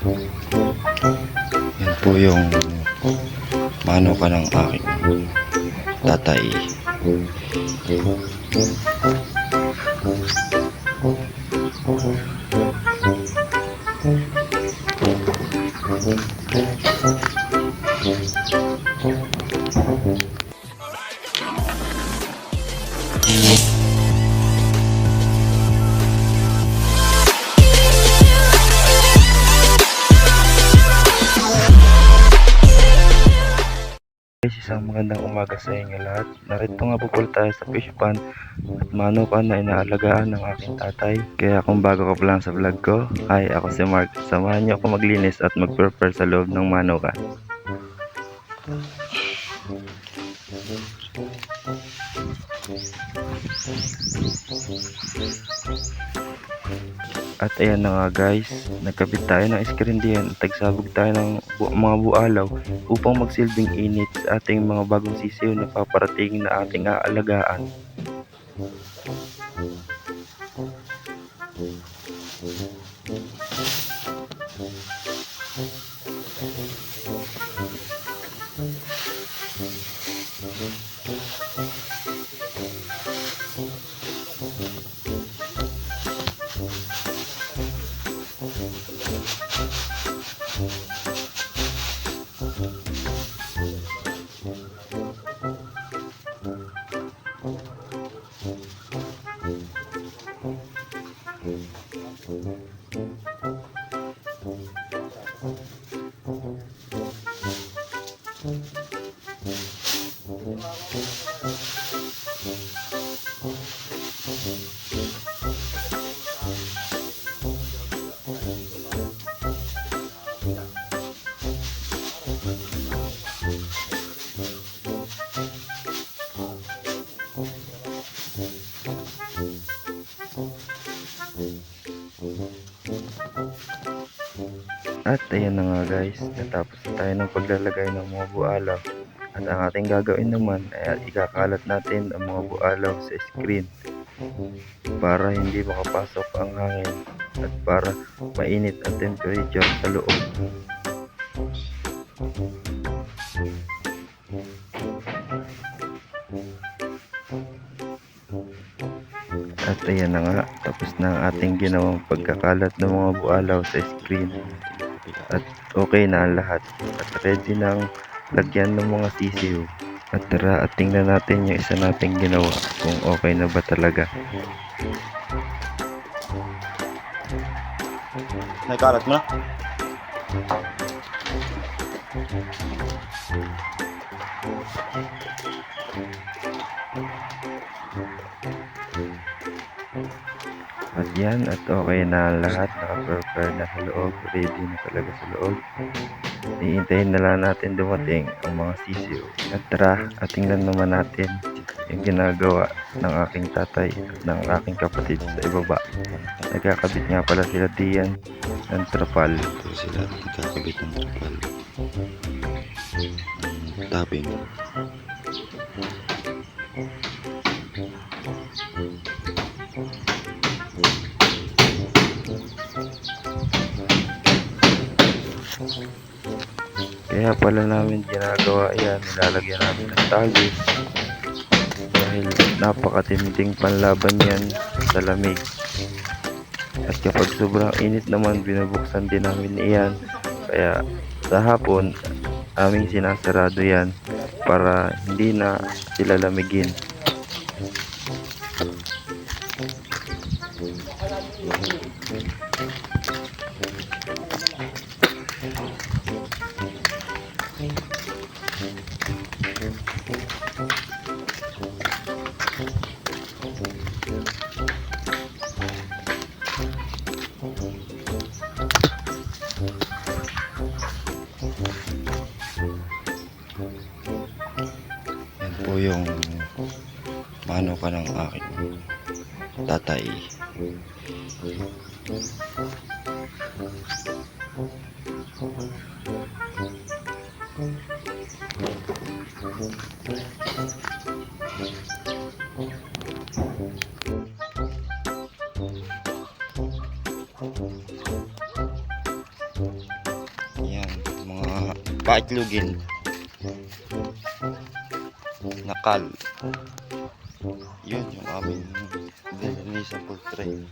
Yan po yung manukan ng aking tatay. Guys, isang magandang umaga sa inyo lahat. Narito nga po pala tayo sa fish pond at manukan na inaalagaan ng aking tatay. Kaya kung bago ka pa lang sa vlog ko, hi, ako si Mark. Samahan niyo ako maglinis at mag-prepare sa loob ng manukan. At ayan na nga guys, nagkabit tayo ng screen diyan at tagsabog tayo ng mga bualaw upang magsilbing init sa ating mga bagong sisiw na paparating na ating aalagaan. At ayan na nga guys, natapos na tayo ng paglalagay ng mga bualaw. At ang ating gagawin naman ay ikakalat natin ang mga bualaw sa screen para hindi makapasok ang hangin at para mainit ang temperature sa loob. At ayan na nga, tapos na ang ating ginawang pagkakalat ng mga bualaw sa screen. At okay na ang lahat at ready nang lagyan ng mga sisiw. At tara at tingnan natin yung isa nating ginawa kung okay na ba talaga. Nagkalat mo na? At yan, at okay na ang lahat, naka-prepare na sa loob, ready na talaga sa loob. Iintayin na lang natin dumating ang mga sisiw. At tara, at tingnan naman natin yung ginagawa ng aking tatay at ng aking kapatid sa ibaba. Nagkakabit nga pala sila diyan ng trapal. Ito sila nagkakabit ng trapal. Tapping. Kaya pala namin ginagawa yan, nilalagyan namin ng tagis dahil napakatinding panlaban yan sa lamig. At kapag sobrang init naman, binubuksan din namin iyan. Kaya sa hapon, aming sinasarado yan para hindi na sila lamigin. Yan po yung manukan ng aking tatay. Yan, mga paitlugin. Nakal. Yun yung aming nilinisan poultry.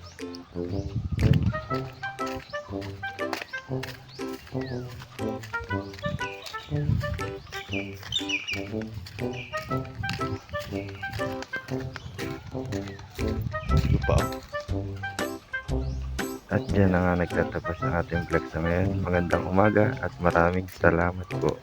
Lupa. At dyan na nga nagtatapos ang ating vlog sa ngayon. Magandang umaga at maraming salamat po.